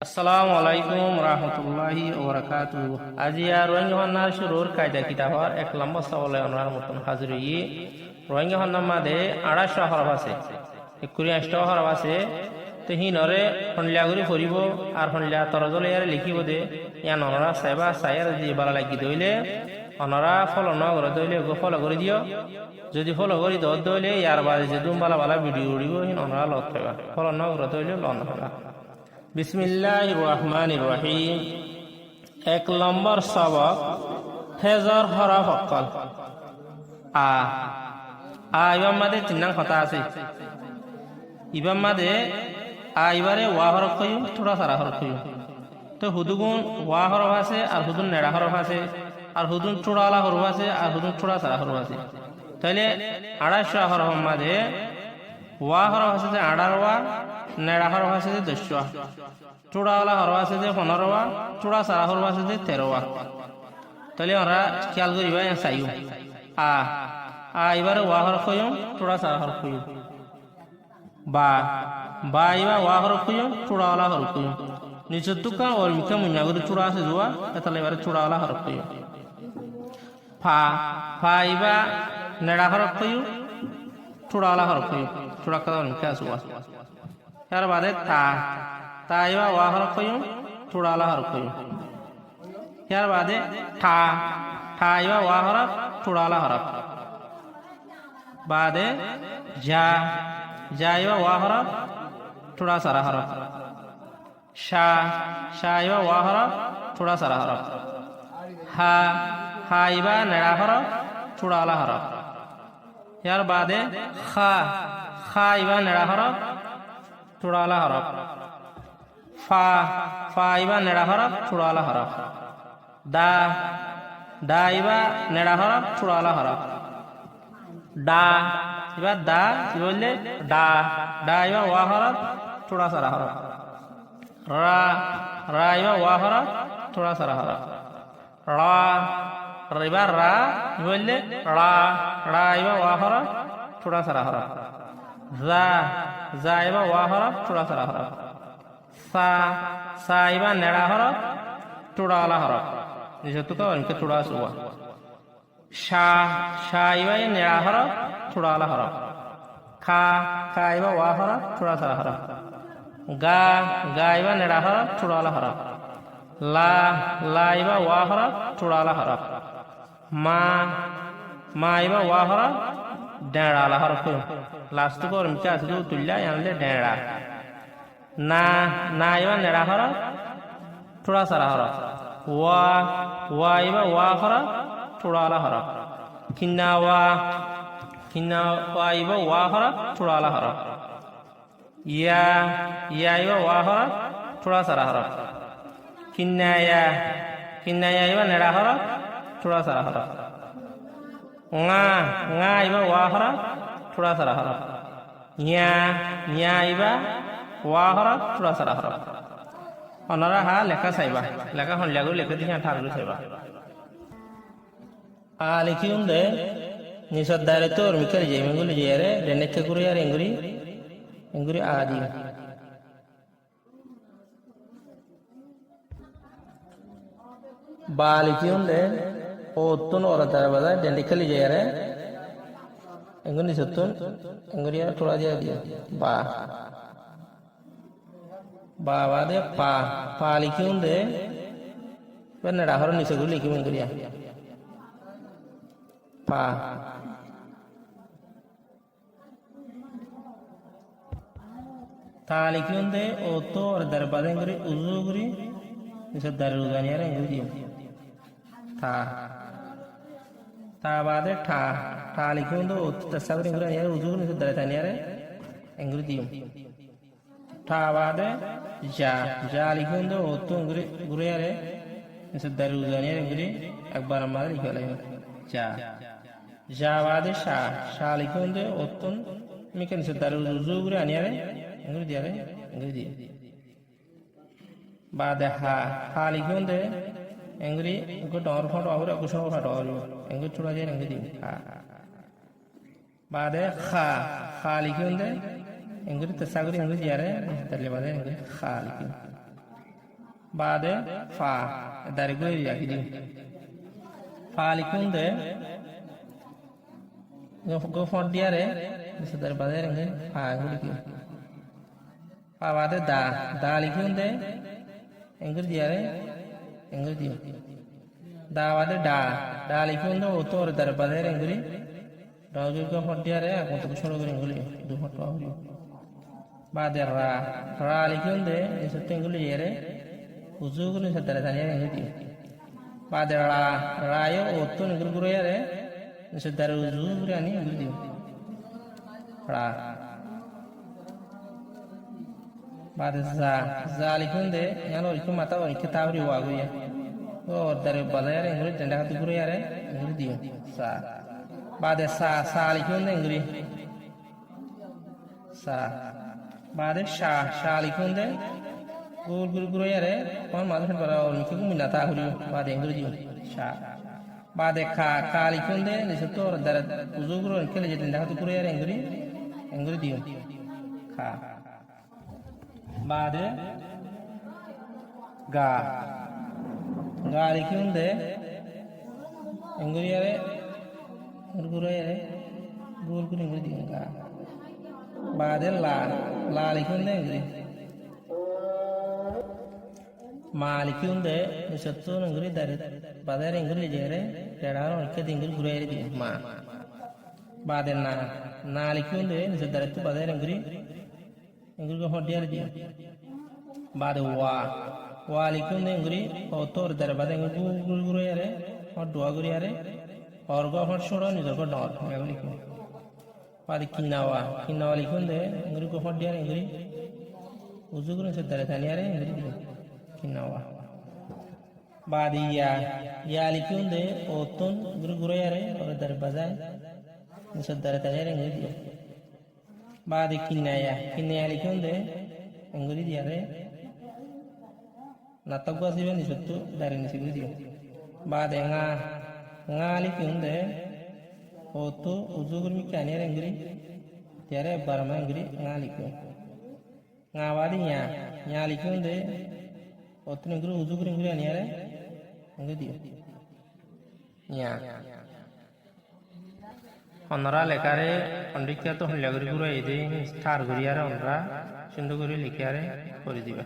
আসসালামু আলাইকুম রহমতুল্লাহি ওবরাকাতুহু। আজি আর রোহিঙ্গা হন্নার শুরুর কায়দা কিতাবর এক লম্বা সবলে ওনার মতন হাজির হই। রোহিঙ্গা হন্নার মাঝে 250 হরফ আছে, 21টা হরফ আছে। তো হিনরে হনলিয়া করে ফুরিব আর হনলিয়া তরজলে ইয়ারে লিখিব দে ইয়ান অনরা সাইবা সাইয়ার দি বালা লাগি দইলে অনরা ফলো ন করে দইলে গো ফলো করে দিও। যদি ফলো করি দইলে ইয়ার বাদে যে দুম বালা বালা ভিডিও উড়িব হিন অনরা লত পাইবা, ফলো ন করে দইলে লন হবা। বিসমিল্লাহির রহমানির রহিম। এক নম্বর সবক হেজর হরফ অক্কল। ইবাম মাদে 3 নং কথা আছে। ইবাম মাদে এবারে ওয়া হরফ কইম, থোড়া সারা হরফ কইম। তো হুদুগুন ওয়া হরফ আছে আর হুদুন নেড়া হরফ আছে আর হুদুন চূড়াওয়ালা হরফ আছে আর হুদুন চূড়া সারা হরফ আছে। তাইলে 250 হরফ মাঝে ওয়া হরফ আছে যে 18 ওয়া, নেড়া হরফ আছে যে 10 ওয়া, চূড়াওয়ালা হরফ আছে যে 15 ওয়া, চূড়া সারা হরফ আছে যে 13 ওয়া। তাহলে আমরা খেয়াল করিবা চাইও এবারে ওয়া হরফ কইম, চূড়া সারা হরফ কইম। বা এবার ওয়া হরফ কইম, চূড়াওয়ালা হরফ কইম। নিচের দোকান ওর মিকা মুন্না করে চূড়া আছে যোয়া, তাহলে এবারে চূড়াওয়ালা হরফ কইম। ফা এবার নেড়া হরফ কইম, চূড়াওয়ালা হরফ কইম। চূড়া কথা মিকা যোয়া। এর বাদে তা এবার ওয়া হরফ কইম, চূড়াওয়ালা হরফ কইম। এর বাদে ঠা এবার ওয়া হরফ, চূড়াওয়ালা হরফ। বাদে যা এবার ওয়া হরফ, চূড়া সারা হরফ। শা এবার ওয়া হরফ, চূড়া সারা হরফ। হা এবার নেড়া হরফ, চূড়াওয়ালা হরফ। এর বাদে খা এবার নেড়া হরফ, চূড়াওয়ালা হরফ। ফা এবার নেড়া হরফ, চূড়াওয়ালা হরফ। দা এবার নেড়া হরফ, চূড়াওয়ালা হরফ। এবার কি বললে ডা এবার ওয়া হরফ, চূড়া সারা হরফ। রা এবার ওয়া হরফ, চূড়া সারা হরফ। এবার কি বললে রা এবার ওয়া হরফ, চূড়া সারা হরফ। যা এবার ওয়া হরফ, চূড়া সারা হরফ। সা এবার নেড়া হরফ, চূড়াওয়ালা হরফ। নিচের অনেক চূড়া আছে। শা এবার নেড়া হরফ, চূড়াওয়ালা হরফ। খা এবার ওয়া হরফ, চূড়া সারা হরফ। গা এবার নেড়া হরফ, চূড়াওয়ালা হরফ। লা এবার ওয়া হরফ, চূড়াওয়ালা হরফ। মা এবার ওয়া হরফ, ডেড়াওয়ালা হরফ। লাস্ট করে মিকা আছে তুললা আনলে ডেড়া। না এবার নেড়া হরফ, চূড়া সারা হরফ। ওয়া এবার ওয়া হরফ, চূড়াওয়ালা হরফ। কিন্না ওয়া এবার ওয়া হরফ, চূড়াওয়ালা হরফ। ইয়া এবার ওয়া হরফ, চূড়া সারা হরফ। কিন্না ইয়া এবার নেড়া হরফ, চূড়া সারা হরফ। ngা এবার ওয়া হরফ, চূড়া সারা হরফ। ইয়া এবার ওয়া হরফ, চূড়া সারা হরফ। অনরা লেখা চাইবা, লেখা হনলিয়া করে লেখা দিয়ে ঠাকুর চাইবা। লিখি দে নিচর দাঁড়ে তোর মিকার যে মেঙ্গুলি যে রে রেনেকে করে আর এঙ্গুরি আদি লিখি দে ও তুন ওর তার বাদা ডেন্ডিখালি যে রে এঙ্গুলি সতুন এঙ্গুরি আর টোড়া দিয়ে দিয়ে বাদে পা লিখি দে নেড়া হর নিচে গুলি লিখি মেঙ্গুরিয়া লিখি দে ও তো ওর দরবাদে করে উজু করি নিচে দারে উজানিয়ার এঙ্গুরি দিও। বাদে ঠা লিখি দে ও তসা করে এঙ্গুরি আনিয়ার উজু করে নিচে দারে তানিয়ারে এঙ্গুরি দিও। বাদে যা লিখি দে ও তো এঙ্গুরি ঘুরে আরে নিচে দারে উজানিয়ার এঙ্গুরি একবার আমার লিখে লাগবে যা বাদে শা লিখি দে ও তো মিকে নিচে দারে উজু করে আনিয়ারে এঙ্গুরি দিয়ারে এঙ্গুরি দিয়ে। বাদে হা লিখি দে এঙ্গুরি ডর ফটো আবার কুসুম ফটো এঙ্গুরি চূড়া দিয়ে এঙ্গুরি দিই। বাদে খা লিখি দে এঙ্গুরি তেসা করে এঙ্গুরি দিয়ারে তাহলে বাদে এঙ্গুরি খা লিখি। বাদে ফা দারে গই রাখি দিও ফা লিখুন দে go for diare bisa dari badai rengge fa gudi fa bade da likhun de enggur diare enggur dio da bade da likhun de otor dari badai rengguri da go for diare aku to choro rengguli du for to bade ra likhun de isa tenguli diare uzuguri sadara tanya enggur dio bade ra yo otor enggur guru yare Saudara uzur ani gitu, ra. Pada zalikun deh, yang lo ikut mata orang kita tahu riwagu ya. Oh dari badai yang guru janda hati guru ya re, gitu sa. Pada salikun deh guru, sa. Pada shalikun deh, guru ya re, orang malu kan pada orang ikut minta tahu riu, pada yang guru sha. Bade kali kunde ni setor dar uzugro kele jadi ndak tu kurere enguri dio ka bade ga kunde enguri yare enguri enguri dio ka bade la kunde enguri Malikunde nisattu nanguri dari badai enguri jere teraro ikut enguri gurere di ma badai nalikunde nisattu tu badai enguri ko hodiar di badai wa likunde enguri otor dari badai enguri gurere or dua gurere or go hot shoro nizar ko dor enguri ko badai kinawa likunde enguri ko hodiar enguri uzuguru nisattu taniare enguri di Kinawa. Badi ya likunde oton guru yare or dar bazai misal dar tayare ngudi. Badi kinaya likunde ngudi yare natagwa sibe nisattu dar nisigudi. Badi nga likunde oto uzugur mikani yare ngudi yare barama ngudi nga likun. Nga badi nya likunde Otro inguru uzuguru inguru ani are inguru ya onra lekare ondikya to honlaguri guru ede star guri are onra sinduguri likare kori dibe